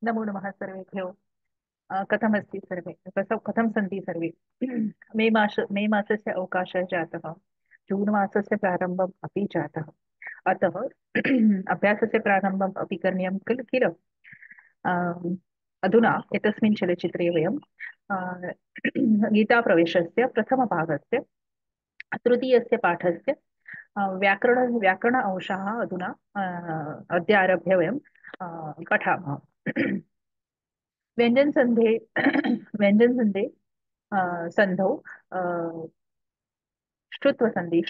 नमो नमः सर्वेभ्यो। कथमस्ति सर्वे, कथं सन्ति सर्वे? मे मासस्य अवकाशः जातः। जून् मासस्य प्रारम्भम् अपि जातः। अतः अभ्यासस्य प्रारम्भम् अपि करणीयं किल। अधुना एतस्मिन् चलच्चित्रे वयं गीताप्रवेशस्य प्रथमभागस्य तृतीयस्य पाठस्य व्याकरण अंशाः अधुना अद्य आरभ्य वयं पठामः। व्यञ्जनसन्धे व्यञ्जनसन्धे सन्धौ अ, श्रुत्वसन्धि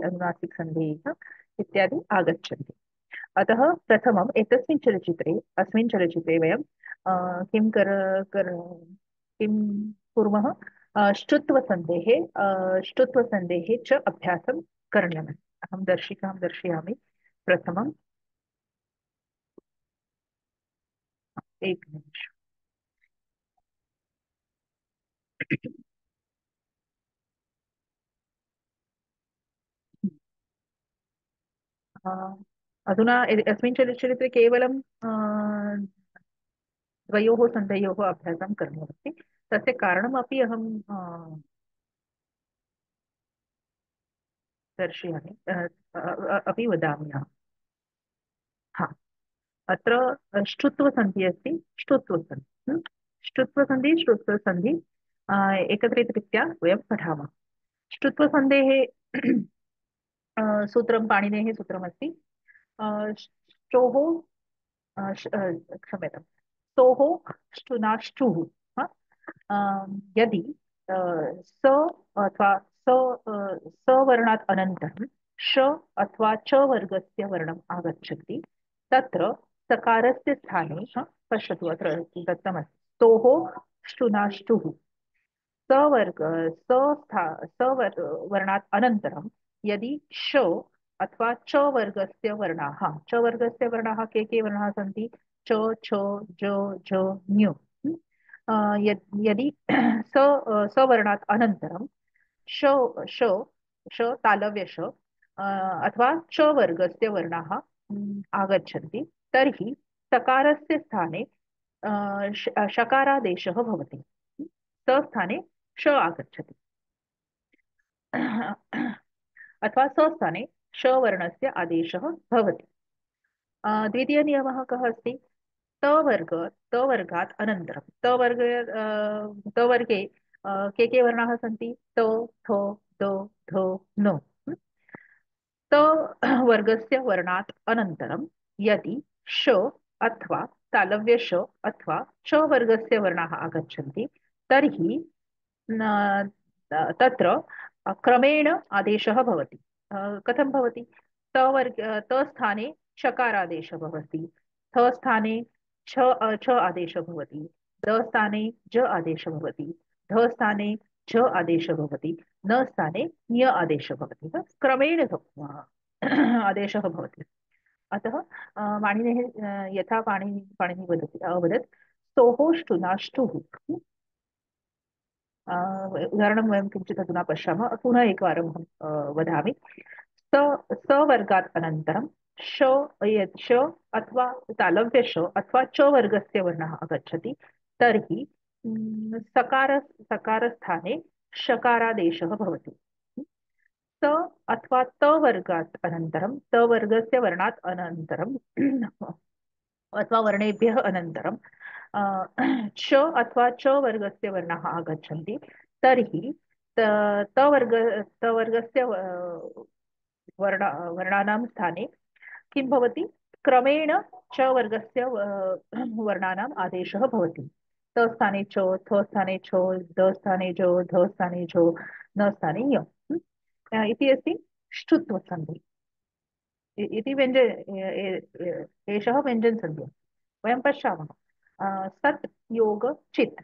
अनुनासिकसन्धेः इत्यादि आगच्छन्ति। अतः प्रथमम् अस्मिन् चलच्चित्रे वयं किं किं कुर्मः? श्रुत्वसन्धेः च अभ्यासं करणीयमस्ति। अहं दर्शिकां दर्शयामि। प्रथमम् एकनिमिषम्। अ, अधुना अस्मिन् चलच्चित्रे केवलं द्वयोः सन्धयोः अभ्यासं करणीयमस्ति। तस्य कारणमपि अहं दर्शयामि, अपि वदामि अहं। हा, अत्र श्रुत्वसन्धिः अस्ति। श्रुत्वसन्धि श्रुत्वसन्धि एकत्रितरीत्या वयं पठामः। श्रुत्वसन्धेः सूत्रं पाणिनेः सूत्रमस्ति। श्चोः क्षम्यतां, स्तोः श्चुनाश्चुः। हा? यदि स अथवा सवर्णात् अनन्तरं श अथवा च वर्गस्य वर्णम् आगच्छति, तत्र सकारस्य स्थाने, पश्यतु अत्र दत्तमस्ति, स्तोः श्चुनाश्चुः। सवर्ग वर्णात् अनन्तरं यदि श अथवा च वर्गस्य वर्णाः, के वर्णाः सन्ति? च, छ, ज, झ, ञ। यदि सवर्णात् अनन्तरं श श तालव्य अथवा च वर्गस्य वर्णाः आगच्छन्ति, तर्हि सकारस्य स्थाने शकारादेशः भवति। स्थाने श आगच्छति। अथवा स्थाने श वर्णस्य आदेशः भवति। द्वितीयनियमः कः अस्ति? तवर्ग तवर्गात् अनन्तरं तवर्गे के वर्णाः सन्ति? त, थ, द, ध, न। त वर्गस्य वर्णात् अनन्तरं यदि श अथवा तालव्य श अथवा च वर्गस्य वर्णाः आगच्छन्ति, तर्हि न- तत्र क्रमेण आदेशः भवति। कथं भवति? त स्थाने चकारादेशः भवति। थ स्थाने छ आदेशः भवति। द स्थाने ज आदेशः भवति। ध स्थाने झ आदेशः भवति। न स्थाने ञ आदेशः भवति। क्रमेण आदेशः भवति। अतः पाणिनेः यथा पाणिनिः वदति अवदत्, स्तोः उदाहरणं वयं किञ्चित् अधुना पश्यामः। पुनः एकवारम् अहं वदामि। स सवर्गात् अनन्तरं श यत् श अथवा तालव्यश अथवा च वर्गस्य वर्णः आगच्छति, तर्हि सकारस्थाने शकारादेशः भवति। स अथवा त वर्गात् अनन्तरं त वर्गस्य वर्णात् अनन्तरं अथवा वर्णेभ्यः अनन्तरं च अथवा च वर्गस्य वर्णाः आगच्छन्ति, तर्हि तवर्ग तवर्गस्य वर्णानां स्थाने किं भवति? क्रमेण च वर्गस्य वर्णानाम् आदेशः भवति। त स्थाने च, थ स्थाने छ, द स्थाने ज, ध स्थाने झ, न स्थाने य। इति अस्ति श्चुत्वसन्धिः। इति एषः व्यञ्जनसन्धिः। वयं पश्यामः। सत् योग चित्।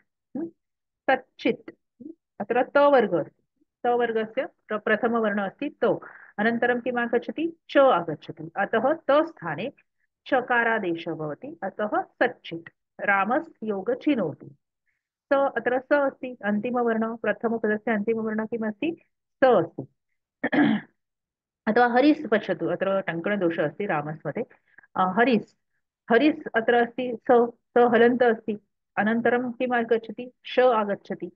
सत् चित्। अत्र तवर्ग अस्ति। तवर्गस्य प्रथमवर्णः अस्ति त। अनन्तरं किम् आगच्छति? च आगच्छति। अतः त स्थाने चकारादेशः भवति। अतः सच्चित् रामस् योग चिनोति। अत्र स अस्ति अन्तिमवर्णः। प्रथमपदस्य अन्तिमवर्णः किम् अस्ति? स अस्ति। अथवा हरिस्, पश्यतु अत्र टङ्कणदोषः अस्ति रामस्पदे। हरिस् हरिस् अत्र अस्ति, स हलन्त अस्ति, अनन्तरं किम् आगच्छति, श आगच्छति।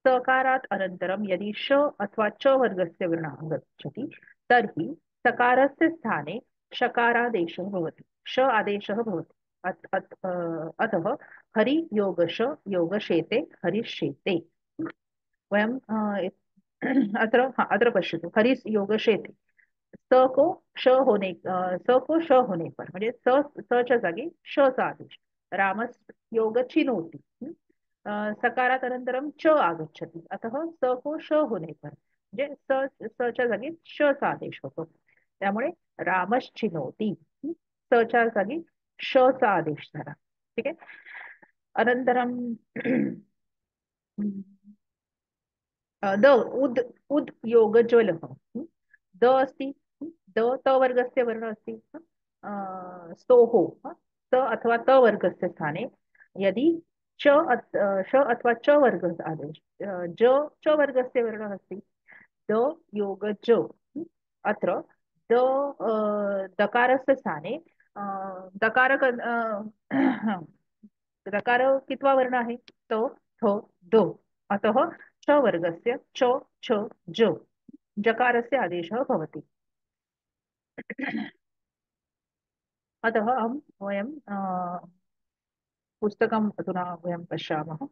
सकारात् अनन्तरं यदि श अथवा च वर्गस्य वर्णः आगच्छति तर्हि सकारस्य स्थाने शकारादेशः भवति, श आदेशः भवति। अतः हरि योगश योगशेते हरिष्येते। वयं अत्र पश्यतु, हरिस् योगशेते, स को श होने स को श होने पर म्हणजे स च्या जागी श चा आदेश, रामस योग चिनोति। सकारात अनंतरम च आगच्छति, अतः स को श होने पर म्हणजे स च्या जागी श चा आदेश होतो, त्यामुळे रामश्चिनोति, स च्या जागी श चा आदेश झाला। ठीक आहे। अनंतरम द उद उद योगज्वलः, द अस्ति, द त वर्गस्य वर्ण अस्ति, स्तोः, त अथवा त वर्गस्य स्थाने यदि श अथवा च वर्ग आदेश, ज च वर्गस्य वर्णः अस्ति, द योग ज, अत्र द दकारस्य स्थाने दकार दकार कितवा वर्ण आहे, तो थो दो, अतः च वर्गस्य च छ ज जकारस्य आदेशः भवति। अतः अहं वयं पुस्तकम् अधुना वयं पश्यामः।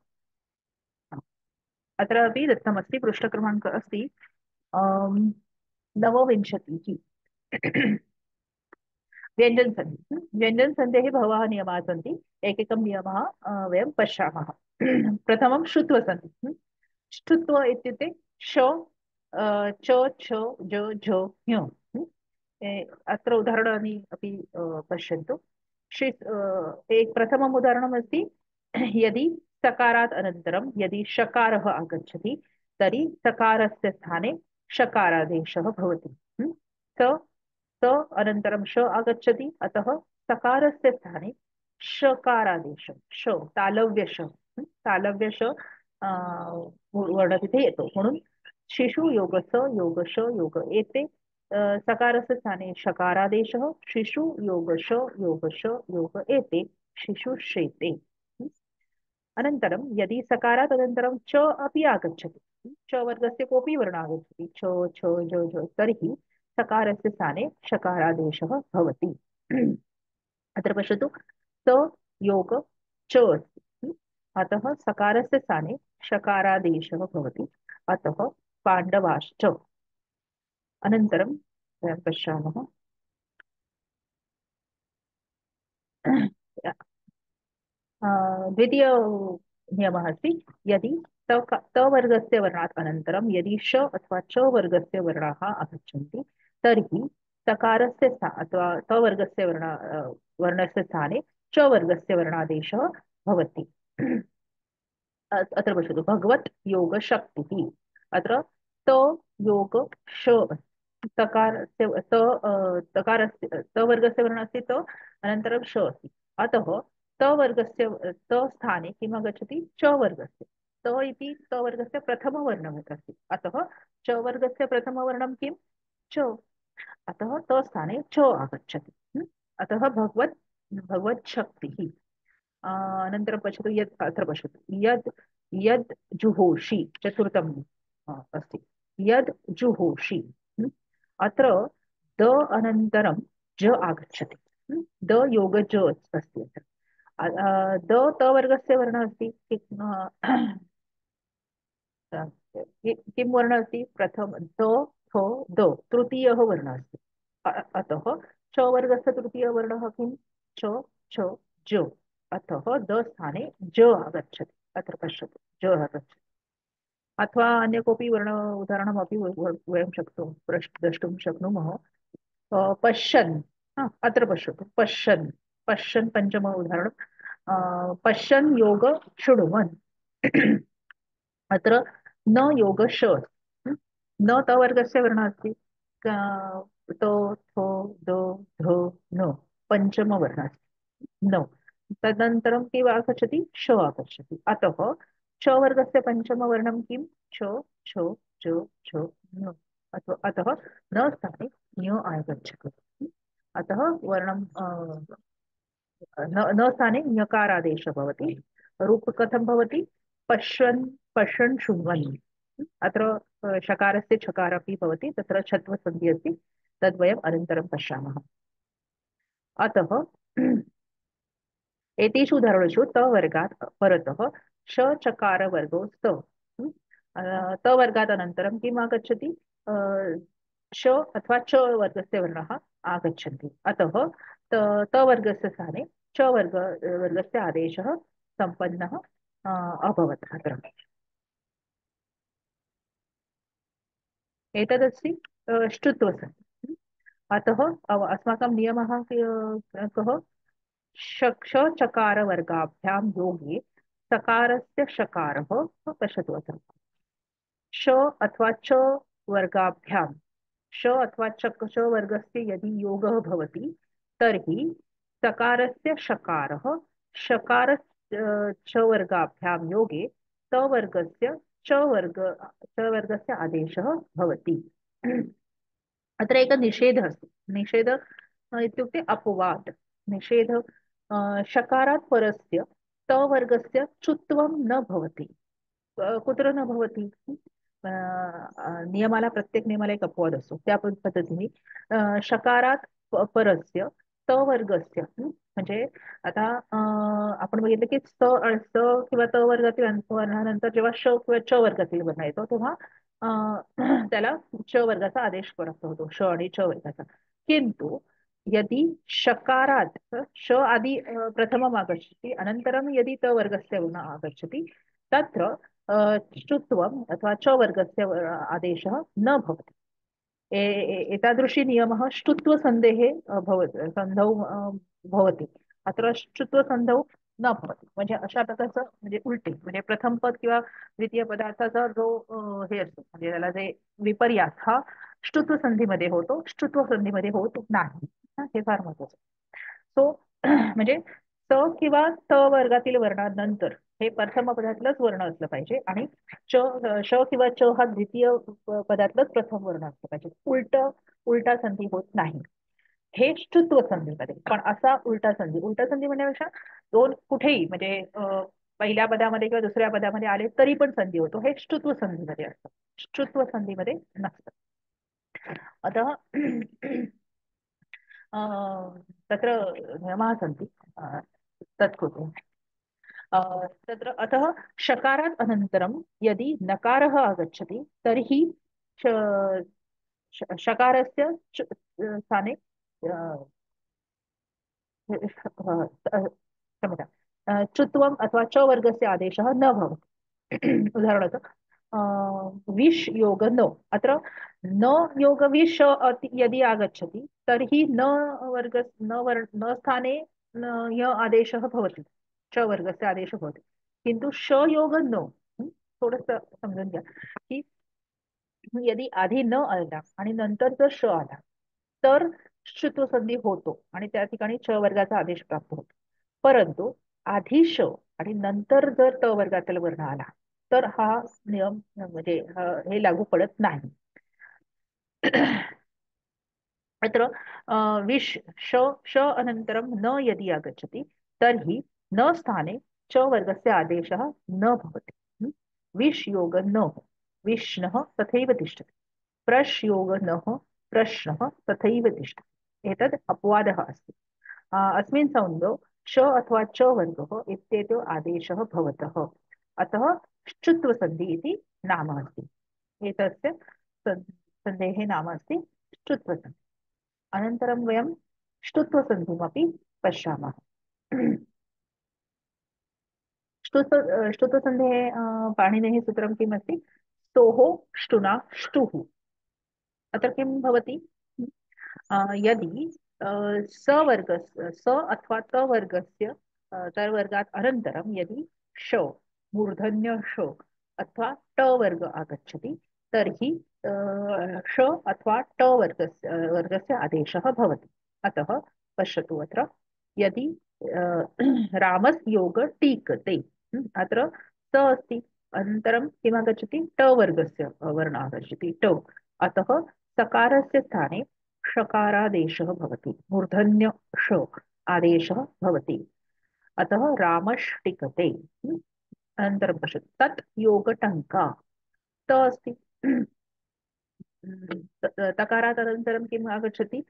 अत्रापि दत्तमस्ति, पृष्ठक्रमाङ्कः अस्ति अं, नवविंशतिः। व्यञ्जनसन्धिः, व्यञ्जनसन्धेः बहवः नियमाः सन्ति, एकैकं नियमः वयं पश्यामः। प्रथमं श्रुत्वसन्धिः। श्रुत्व इत्युक्ते श च छ ज झ ञ। अत्र उदाहरणानि अपि पश्यन्तु। एक प्रथमम् उदाहरणमस्ति, यदि सकारात् अनन्तरं यदि शकारः आगच्छति तर्हि सकारस्य स्थाने शकारादेशः भवति। स स अनन्तरं श आगच्छति, अतः सकारस्य स्थाने शकारादेश, श तालव्यश, तालव्यश वर्ण तिथे येतो, म्हणून शिशु योग स योग श योग एते सकारस्य स्थाने शकारादेशः, शिशु योग श योग श योग एते शिशुश्रेते। अनन्तरं यदि सकारात् अनन्तरं च अपि आगच्छति, च वर्गस्य कोऽपि वर्णः आगच्छति, छ छ ज झ, तर्हि सकारस्य स्थाने शकारादेशः भवति। अत्र पश्यतु, स योग च अस्ति, अतः सकारस्य स्थाने शकारादेशः भवति, अतः पाण्डवाश्च। अनन्तरं वयं पश्यामः, द्वितीय नियमः अस्ति, यदि त वर्गस्य वर्णात् अनन्तरं यदि श अथवा च वर्गस्य वर्णाः आगच्छन्ति तर्हि सकारस्य अथवा त वर्गस्य वर्णस्य स्थाने च वर्गस्य वर्णादेशः भवति। अत्र पश्यतु, भगवत् योगशक्तिः, अत्र त योग श तकारस्य तकारस्य त वर्गस्य वर्णः अस्ति, त अनन्तरं श अस्ति, अतः त वर्गस्य त स्थाने किम् आगच्छति, च वर्गस्य, त इति त वर्गस्य प्रथमवर्णः अस्ति, अतः च वर्गस्य प्रथमवर्णं किं, च, अतः त स्थाने च आगच्छति। अतः भगवत् शक्तिः। अनन्तरं पश्यतु, यत् अत्र पश्यतु, यद् यद् जुहोषि, चतुर्थम् अस्ति, यद् जुहोषि, अत्र द अनन्तरं ज आगच्छति, द योग ज अस्ति अत्र। द त वर्गस्य वर्णः अस्ति, किं वर्णः अस्ति, प्रथम द थ द तृतीयः वर्णः अस्ति, अतः च वर्गस्य तृतीयवर्णः किं, च छ ज, अतः द स्थाने ज आगच्छति। अत्र पश्यतु, ज आगच्छति। अथवा अन्य कोऽपि वर्ण उदाहरणमपि वयं द्रष्टुं शक्नुमः। पश्यन्, अत्र पश्यतु, पश्यन्, पश्यन् पञ्चम उदाहरणं, पश्यन् योग शृण्वन्। अत्र न योग श, न त वर्गस्य वर्णः अस्ति, तो थो दो ध न, पञ्चमवर्णः अस्ति न, तदनन्तरं किम् आगच्छति, श आगच्छति, अतः च वर्गस्य पञ्चमवर्णं किं, छ छ ज छ न, अतः न स्थाने ञ आगच्छति। अतः वर्णं न स्थाने ञकारादेशः भवति। रूप कथं भवति? पश्यन्, पश्यन्, शृण्वन्। अत्र शकारस्य छकार अपि भवति, तत्र छत्वसन्धिः अस्ति, तद्वयम् अनन्तरं पश्यामः। अतः एतेषु उदाहरणेषु तवर्गात् परतः शचकारवर्गो स्त। तवर्गात् अनन्तरं किम् आगच्छति? अ, श अथवा च वर्गस्य वर्णः आगच्छन्ति। अतः तवर्गस्य स्थाने वर्गस्य आदेशः सम्पन्नः अभवत् अत्र। एतदस्ति ष्टुत्वसन्धिः। अतः अस्माकं नियमः कः? शचकारवर्गाभ्यां योगे सकारस्य शकारः, पश्यतु अत्र, श अथवा च वर्गाभ्यां, श अथवा च वर्गस्य यदि योगः भवति तर्हि सकारस्य शकारः, शकार च वर्गाभ्यां योगे तवर्गस्य च वर्गस्य आदेशः भवति। अत्र एकः निषेधः अस्ति। इत्युक्ते अपवाद निषेध। शकारात् परस्य तवर्गस्य चुत्वं न भवति। कुत्र न भवति? नियमाला, प्रत्येक नियमाला एक अपवाद असतो, त्या पद्धतीने शकारात परस्य त वर्गस्य म्हणजे आता आपण बघितलं की स किंवा त वर्गातील वर्णानंतर जेव्हा श किंवा च वर्गातील वर्ण येतो तेव्हा त्याला च वर्गाचा आदेश प्राप्त होतो, श आणि च वर्गाचा. किंतु यदि शकारात् श आदि प्रथमम् आगच्छति, अनन्तरं यदि त वर्गस्य वर्ण आगच्छति, तत्र ष्टुत्वम् अथवा च वर्गस्य आदेशः न भवति। एतादृशी नियमः ष्टुत्वसन्धेः सन्धौ भवति। अत्र ष्टुत्वसन्धौ न भवति, म्हणजे अशा प्रकारचं, म्हणजे उलटी, म्हणजे प्रथम पद किंवा द्वितीय पदार्थाचा जो हे असतो, म्हणजे त्याला जे विपर्यास हा ष्टुत्व संधीमध्ये होतो, ष्टुत्व संधीमध्ये होत नाही. हे फार महत्वाचं. सो म्हणजे स किंवा त वर्गातील वर्णानंतर हे प्रथम पदातलंच वर्ण असलं पाहिजे आणि श किंवा च हा द्वितीय पदातलंच प्रथम वर्ण असलं पाहिजे. उलटा संधी होत नाही. हे ष्टुत्व संधीमध्ये. पण असा उलटा संधी म्हणण्यापेक्षा दोन कुठेही म्हणजे पहिल्या पदामध्ये किंवा दुसऱ्या पदामध्ये आले तरी पण संधी होतो, हे ष्टुत्व संधीमध्ये असतं, ष्टुत्व संधीमध्ये नसतं. अतः तत्र नियमाः सन्ति तत्कृते तत्र अतः शकारात् अनन्तरं यदि नकारः आगच्छति तर्हि शकारस्य स्थाने क्षम्यतां, चुत्वम् अथवा च वर्गस्य आदेशः न भवति। उदाहरणार्थ विश् योग न, अत्र न योग विश् यदि आगच्छति तर्हि न स्थाने य आदेशः भवति, च वर्गस्य आदेशः भवति। किन्तु श योग न, थोडंसं समजून घ्या की यदि आधी न आला आणि नंतर जर श आला तर ष्टुत्व संधी होतो आणि त्या ठिकाणी च वर्गाचा आदेश प्राप्त होतो. परंतु आधी श आणि नंतर जर त वर्गातील वर्ण आला तर हा नियम म्हणजे हे लागू पडत नाही. अत्र विश् श श अनन्तरं न यदि आगच्छति तर्हि न स्थाने च वर्गस्य आदेशः न भवति। विश् योग न, विष्णः तथैव तिष्ठति। प्रश् योग नः, प्रश्नः तथैव तिष्ठति। एतद् अपवादः अस्ति। अस्मिन् संदौ श अथवा च वर्गः इत्येतयो आदेशः भवतः, अतः ष्टुत्वसन्धि इति नाम अस्ति। एतस्य सन्धेः नाम अस्ति ष्टुत्वसन्धि। अनन्तरं वयं ष्टुत्वसन्धिमपि पश्यामः। ष्टुत्वसन्धेः पाणिनेः सूत्रं किम् अस्ति? स्तोः ष्टुना ष्टुः। अत्र किं भवति? यदि स अथवा तवर्गस्य तवर्गात् अनन्तरं यदि श, मूर्धन्य श अथवा ट वर्ग आगच्छति तर्हि श अथवा ट वर्गस्य आदेशः भवति। अतः पश्यतु अत्र यदि रामस्य टीकते, अत्र स अस्ति, अनन्तरं किमागच्छति? ट वर्गस्य वर्ण आगच्छति, ट। अतः सकारस्य स्थाने षकारादेशः भवति, मूर्धन्य ष। आदेशः भवति। अतः रामष्टिकते। अनन्तरं पश्यतु तत् योगटङ्का त अस्ति। तकारात् अनन्तरं किम् आगच्छति?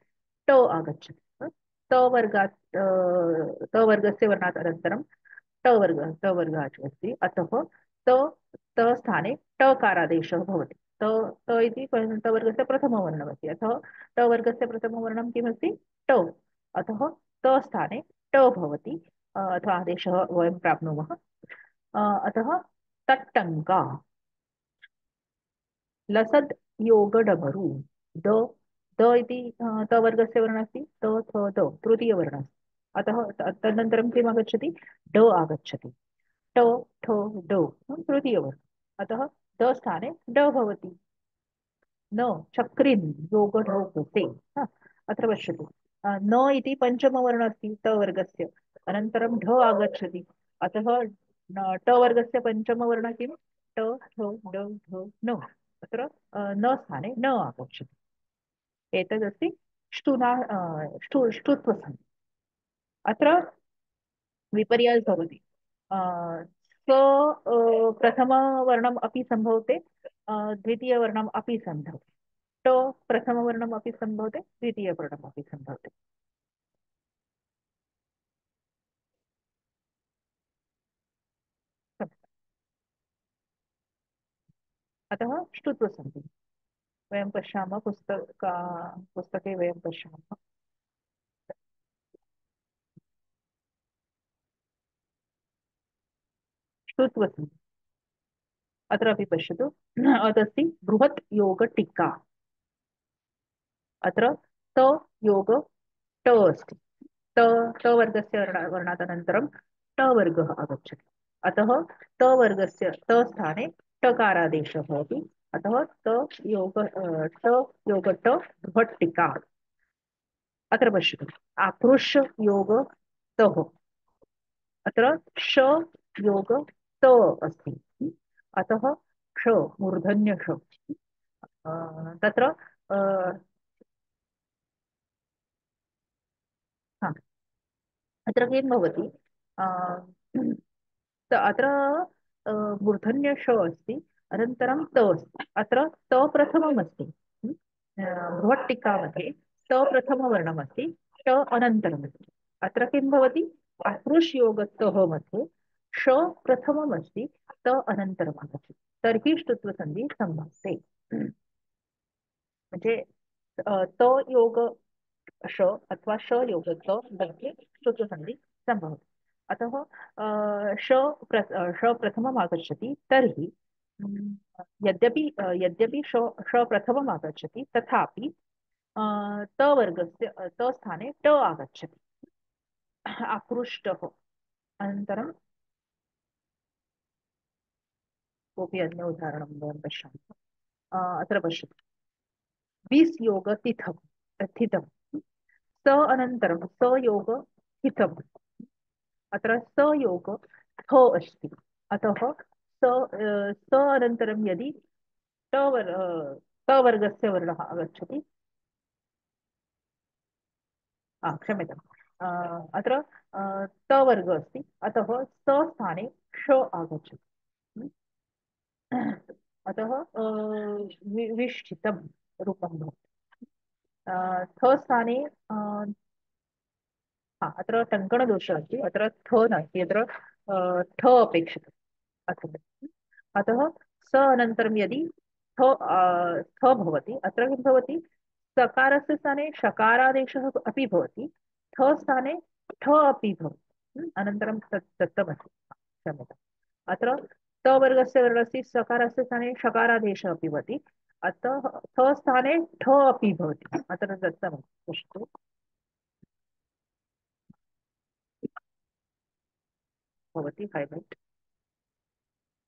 ट आगच्छति। त वर्गात् त वर्गस्य वर्णात् अनन्तरं ट वर्गः अस्ति। अतः त त स्थाने टकारादेशः भवति। त त इति त वर्गस्य प्रथमवर्णमस्ति। अतः ट वर्गस्य प्रथमवर्णं किमस्ति? ट। अतः त स्थाने ट भवति। अथवा आदेशः वयं प्राप्नुमः। अतः तट्टङ्का। लसद् योग डमरु। द द इति तवर्गस्य वर्णः अस्ति। त थ द तृतीयवर्णः अस्ति। अतः तदनन्तरं किम् आगच्छति? ड आगच्छति। ट ठ ड तृतीयवर्णः। अतः द स्थाने ड भवति। न चक्रिन् योगढौ कृते। हा, अत्र पश्यतु। न इति पञ्चमवर्णः अस्ति तवर्गस्य। अनन्तरं ढ आगच्छति। अतः ट वर्गस्य पञ्चमवर्णः किं? ट ठ ड ढ न। अत्र न स्थाने न आगच्छति। एतदस्ति ष्टुना ष्टुत्वसन्धि। अत्र विपर्ययः भवति। प्रथमवर्णम् अपि सम्भवते, द्वितीयवर्णम् अपि सम्भवते। ट प्रथमवर्णम् अपि सम्भवते, द्वितीयवर्णम् अपि सम्भवते। अतः ष्टुत्वसन्धिः वयं पश्यामः पुस्तके वयं पश्यामः। ष्टुत्वसन्धिः अत्रापि पश्यतु। अदस्ति बृहत् योगटीका। अत्र त योग ट अस्ति। त त वर्गस्य वर्णात् अनन्तरं ट वर्गः आगच्छति। अतः त वर्गस्य त स्थाने टकारादेशः भवति। अतः ट योग ट भट्टिका। अत्र पश्यतु आकृष्य योग तः। अत्र श योग त अस्ति। अतः क्ष मूर्धन्य क्ष। तत्र अ, हा, अत्र किं भवति? अ, अत्र मूर्धन्य श अस्ति। अनन्तरं त अस्ति। अत्र त प्रथमम् अस्ति। बृहट्टिका मध्ये त प्रथमवर्णमस्ति। ट अनन्तरमस्ति। अत्र किं भवति? आकृष्योगतः मध्ये श प्रथममस्ति, त अनन्तरम् आगच्छति। तर्हि ष्टुत्वसन्धिः सम्भवते। म्हणजे त योग श अथवा श योग त मध्ये ष्टुत्वसन्धिः सम्भवति। अतः श प्रथमम् आगच्छति तर्हि यद्यपि श प्रथमम् आगच्छति तथापि त वर्गस्य त स्थाने ट आगच्छति। आकृष्टः। अनन्तरं कोऽपि अन्य उदाहरणं वयं पश्यामः। अत्र पश्यतु विस् योग तिथम् स्थितम्। स अनन्तरं सयोग स्थितम्। अत्र सयोग थ अस्ति। अतः स अनन्तरं यदि त वर्गस्य वर्णः आगच्छति। क्षम्यताम्। अत्र त वर्ग अस्ति। अतः स स्थाने ष आगच्छति। अतः विष्ठितं रूपं भवति। थ स्थाने अत्र टङ्कणदोषः अस्ति। अत्र थ नास्ति, अत्र ठ अपेक्षितम्। अत्र अतः स अनन्तरं यदि थ भवति, अत्र किं भवति? सकारस्य स्थाने शकारादेशः अपि भवति। थ स्थाने ठ अपि भवति। अनन्तरं तत् दत्तमस्ति। क्षम्यताम्। अत्र त वर्गस्य वर्णस्य सकारस्य स्थाने शकारादेशः अपि भवति। अतः थ स्थाने ठ अपि भवति। अत्र दत्तमस्ति, पश्यतु। भवति हाइलाइट।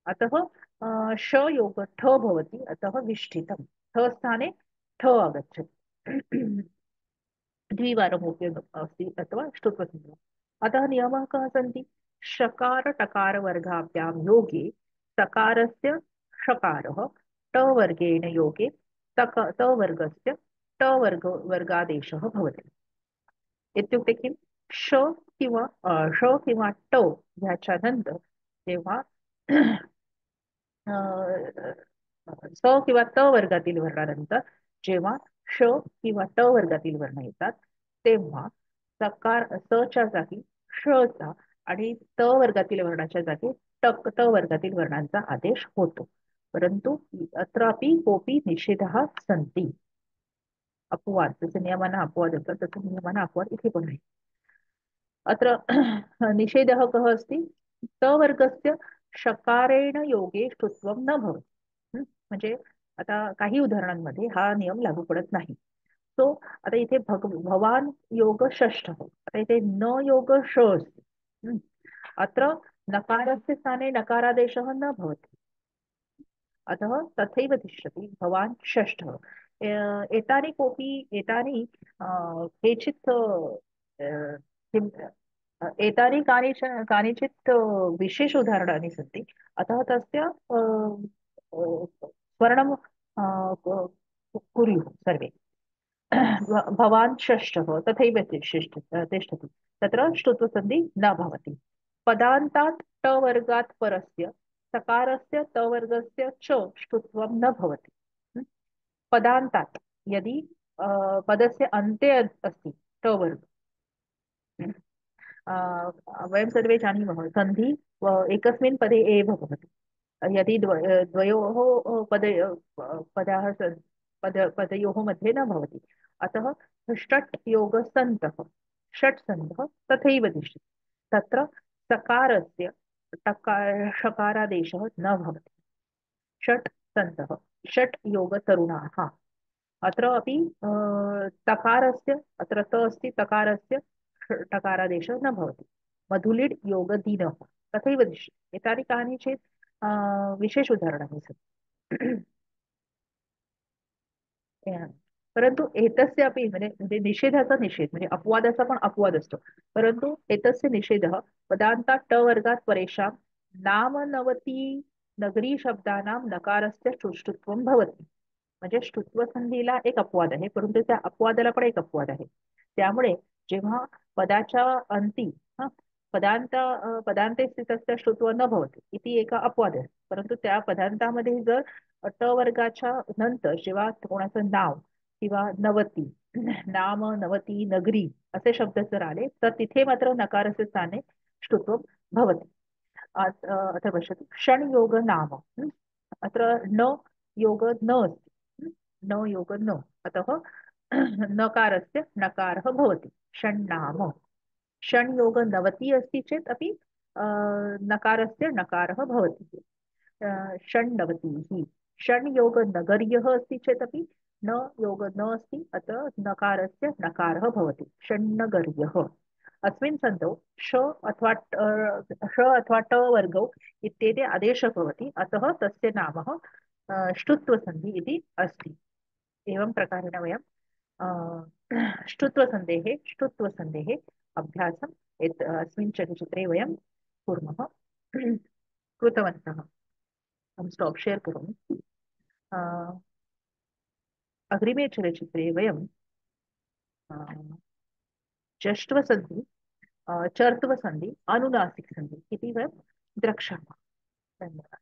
अतः श योग ठ भवति। अतः विष्ठितं ठ स्थाने ठ आगच्छति। द्विवारम् उपयोगः अस्ति अथवा ष्टुत्वसंज्ञा। अतः नियमाः कः सन्ति? शकार टकार वर्गाभ्यां योगे सकारस्य षकारः ट वर्गेण योगे त वर्गस्य ट वर्गादेशः भवति। इत्युक्ते किम्? श किंवा श किंवा ट ह्याच्या नंतर जेव्हा स किंवा त वर्गातील वर्णानंतर जेव्हा श किंवा ट वर्गातील वर्ण येतात तेव्हा सकार च्या जागी चा आणि त वर्गातील वर्णाच्या जागी त वर्गातील वर्णांचा आदेश होतो. परंतु अत्रापि कोपी निषेधः सन्ति. अपवाद जसे नियमांना अपवाद असतात तसे नियमांना अपवाद इथे पण आहे. अत्र निषेधः कः अस्ति तवर्गस्य शकारेण योगे ष्टुत्वं न भवति. म्हणजे आता काही उदाहरणांमध्ये हा नियम लागू पडत नाही. तो आता इथे भवान योग षष्ठ आता इथे न योग ष अस्ति. अत्र नकारस्य स्थाने नकारादेशः न भवति. अतः तथैव तिष्ठति भवान् षष्ठः. एतानि कोऽपि एतानि केचित् किं एतानि कानिचित् विशेष उदाहरणानि सन्ति. अतः तस्य स्मरणं कुर्युः सर्वे. भवान् षष्ठः तथैव तिष्ठति. तत्र ष्टुत्वसन्धि न भवति. पदान्तात् ट वर्गात् परस्य सकारस्य त वर्गस्य च ष्टुत्वं न भवति. पदान्तात् यदि पदस्य अन्ते अस्ति ट वर्ग, वयं सर्वे जानीमः सन्धि एकस्मिन् पदे एव भवति. यदि द्वयोः पदाः पदयोः मध्ये न भवति. अतः षट् योगसन्तः षट् सन्धः तथैव तिष्ठति. तत्र सकारस्य षकारादेशः न भवति. षट् सन्तः षट् योगतरुणाः. अत्र अपि तकारस्य अत्र त अस्ति तकारस्य टकारादेशः न भवति. मधुलिड् योगदीनः तथैव दृश्यते. एतानि कानिचित् विशेष उदाहरणानि सन्ति. परंतु एतस्य अपि म्हणजे निषेधाचा निषेध म्हणजे अपवादाचा पण अपवाद असतो. परंतु एतस्य निषेधः पदान्तात् ट वर्गात् परेषां नामनवती नगरी शब्दानां नकारस्य सुष्ठुत्वं भवति. म्हणजे ष्टुत्व संधीला एक अपवाद आहे परंतु त्या अपवादाला पण एक अपवाद आहे. त्यामुळे जेव्हा पदाच्या अंती पदांते स्थितस्य ष्टुत्व न भवति इति एका अपवाद आहे. परंतु त्या पदांतामध्ये जर ट वर्गाच्या नंतर जेव्हा कोणाचं नाव किंवा नवती नाम नवती नगरी असे शब्द जर आले तर तिथे मात्र नकारस्य स्थाने ष्टुत्व भवति. अत्र पश्यतु क्षणयोग नाम. अत्र न योग न अस्ति. न योग न अतः नकारस्य नकारः भवति. षण्णाम षण्योग नवति अस्ति चेत् अपि नकारस्य नकारः भवति. षण्णवतिः षण्योग नगर्यः अस्ति चेदपि न योग न अस्ति अतः नकारस्य नकारः भवति. षण्णगर्यः. अस्मिन् सन्धौ श अथवा ट वर्गौ इत्येते आदेशः भवति. अतः तस्य नामः ष्टुत्वसन्धि इति अस्ति. एवं प्रकारेण वयं ष्टुत्वसन्धेः अभ्यासम् अस्मिन् चलचित्रे वयं कुर्मः कृतवन्तः. अहं स्टाप् शेर् करोमि. अग्रिमे चलचित्रे वयं जष्ट्वसन्धि चर्त्वसन्धि अनुनासिकसन्धि इति वयं द्रक्ष्यामः. धन्यवादः.